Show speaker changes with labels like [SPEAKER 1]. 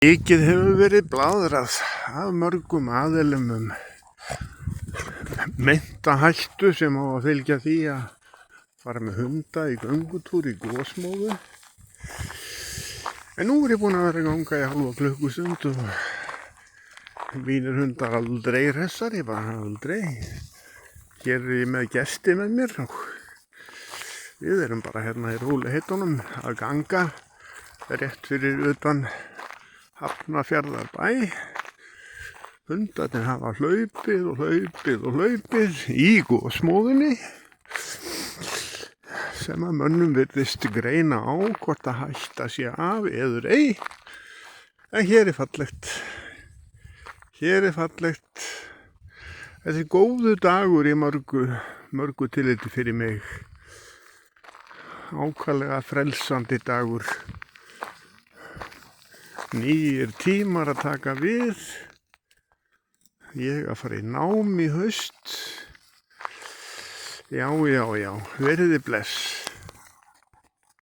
[SPEAKER 1] Mikið hefur verið blaðrað af mörgum aðilum meinta hættu sem á að fylgja því að fara með hunda í göngutúr í Gosmóðu. En nú er ég búinn að vera að ganga í hálfa klukkustund og mínir hundar aldrei hressar, ég bara aldrei. Hér er ég með gesti með mér og við erum bara hérna í róliheitunum að ganga rétt fyrir utan Hafnarfjarðarbæ. Hundarnir hafa hlaupið í Gosmóðunni sem að mönnum virðist greina á hvort að hætta sé af eður ei. En hér er fallegt. Þetta er góðu dagur í mörgu tilliti fyrir mig. Ákaflega frelsandi dagur. Nýir tímar að taka við. Ég að fara í nám í haust. Já, veriði bless.